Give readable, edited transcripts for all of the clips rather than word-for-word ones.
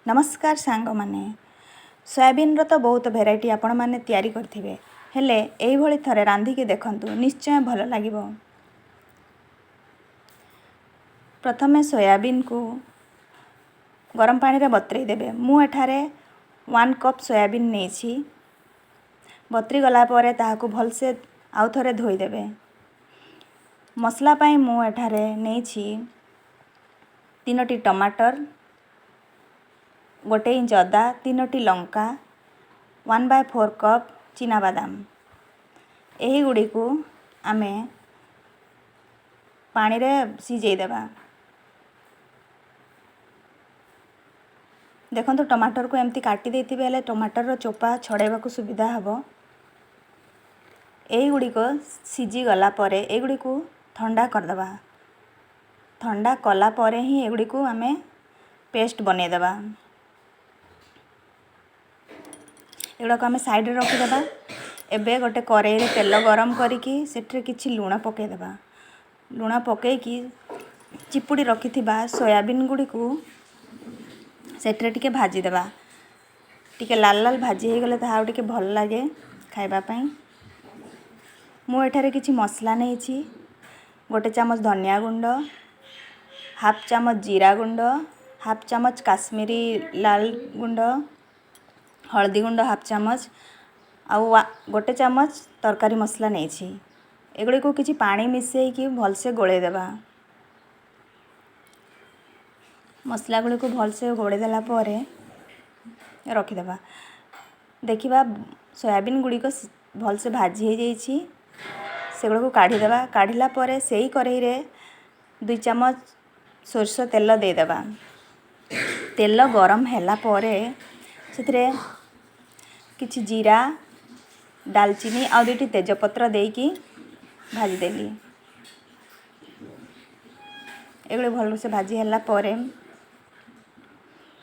नमस्कार सांग माने सोयाबीन तो बहुत भेराइटी आपण माने तैयारी करथिबे हेले एई भली थरे रांधिकी देखंतु निश्चय भल लागिबो। प्रथमे सोयाबीन को गरम पानी रे बतरी देबे। मु एठारे 1 कप सोयाबीन नेछि। बतरी गला परे ताहाकू भल से आउ थरे धोई देबे। मसला पाई मु एठारे नेछि 3टी टमाटर, 1 इंच अदा, 3टी लंका, 1/4 कप चीना बादाम। एही गुडी को आमे पानी रे सिझेई देबा। देखंतु टमाटर को एमती काटी देथिबे हेले टमाटर रो चोपा छड़ेबा को सुविधा हबो। एही गुडी को सिझी गला परे एही गुडी को ठंडा कर देबा। ठंडा कला परे ही एही गुडी को आमे पेस्ट बने देबा। एगुड़ा को आम साइड रखी देबा। एबे गोटे करेई रे तेल गरम करिकी सेठरे किछि लूण पके देबा। लूण पकेकी चिपुड़ी रखी थिबा सोयाबीन गुडी को सेठरे टिके भाजी देबा। टिके लाल लाल भाजी हे गले ताहा टिके भल लागे खाइबा पई। मु एठारे किछि मसला नेछि। 1 चामच धनिया गुंड, हाफ चामच जीरा गुंड, हाफ चामच काश्मीरी लाल गुंड, हल्दी गुंड हाफ चामच आउ 1 चामच तरकारी मसला नेछि। एगुड़ी को किछि पानी मिसई कि भल से गोळे देबा। मसला गुड़ी को भल से गोळे देला परे रखी देबा। देखिबा सोयाबीन गुड़ी को भल से भाजी हे जाईछि। सेगुड़ा को काढी देबा। काढिला परे सेही करेई रे 2 चामच सोरसो तेल दे देबा। तेल गरम हैला परे सेथरे किछि जीरा, दालचीनी आ 2टी तेजपत्र देकी भाजी देली। एगुड़ी भल से भाजी हैला परे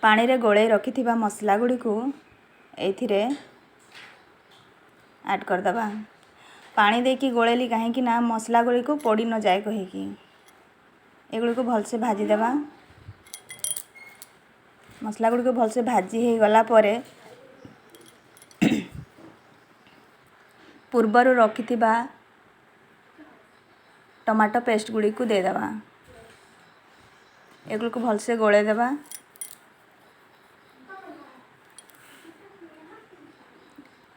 पानी रे गोळे रखी थिबा मसला गुडी को एथिरे ऐड कर दबा। पानी देकी गोळेली काहे कि ना मसला गुडी को पोड़ी न जाए कहिकी। एगुड़ी को भल से भाजी देबा। मसला गुडी को भल से भाजी हे गला परे पूर्वर रखी थिबा टमाटो पेस्ट गुडी को दे देबा। एगुड़ी को भल से गोळे देबा।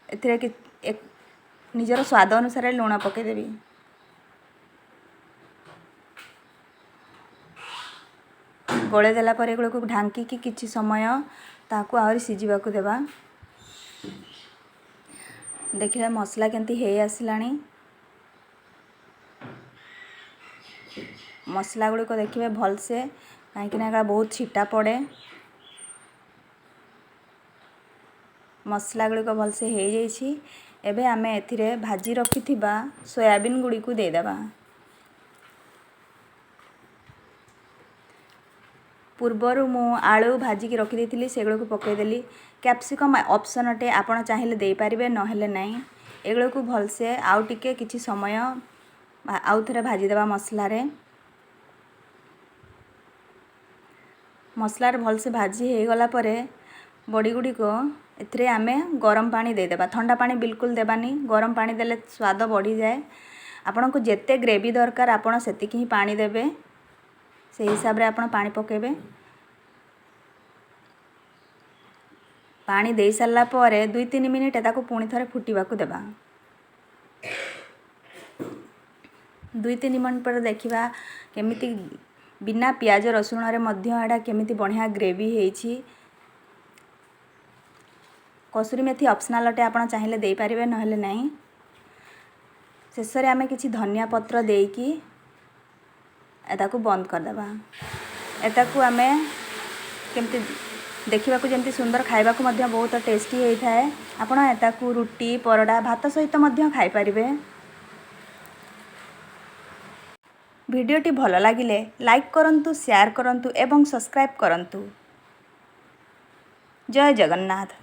एथिरे कि एक निजर स्वाद अनुसार लूण पके देबी। गोळे देला परे एगुड़ी को ढांकी कि किछि समय ताकू आहुरी सिझिबा को देबा। देखिला मसला केंती हे आसिलानी। मसला गुडी को देखिबे भल से काहे कि ना बहुत छिटा पड़े। मसला गुडी को भल से हे जाईछि। एबे आमे एथिरे भाजी रखी थिबा सोयाबीन गुडी को दे देबा। पूर्वर मु आलू भाजी की रखी देथिली सेगुड़ा को पके देली। कैप्सिकम ऑप्शन अटे आपण चाहिले दे पारिबे न हेले नाही। एगुड़ा को भल से आउ टिके किछि समय आउ थरे भाजी देबा मसला रे। मसला रे भल से भाजी हे गला परे बड़ी गुडी को एथिरे आमे गरम पानी दे देबा। ठंडा पानी बिल्कुल देबानी। गरम पानी देले स्वाद बढ़ी जाए। आपण को जेते ग्रेवी दरकार आपण सेतिकी ही पानी देबे। से हिसाब रे आपण पानी पकेबे। पानी दे सारला परे 2-3 मिनिट ताको पुणी थरे फुटीबा को देबा। 2-3 मिनिट पर देखिबा केमिति बिना प्याज रसुण रे मध्य एडा केमिति बढ़िया ग्रेवी हेछि। कसुरी मेथी ऑप्शनल अटे आपण चाहिले दे पारिबे न हेले नाही। शेष रे आमे किछि धनिया पत्र देकी एताकू बंद कर देबा। एताकू आमे केमती देखिबा को जेमती सुंदर खाइबा को मध्य बहुत टेस्टी हेइ थाए। आपण एताकू रुटी परोडा भात सहित मध्य खाइ पारिबे। वीडियोटी भल लागिले लाइक करंतु, शेयर करंतु एवं सब्सक्राइब करंतु। जय जगन्नाथ।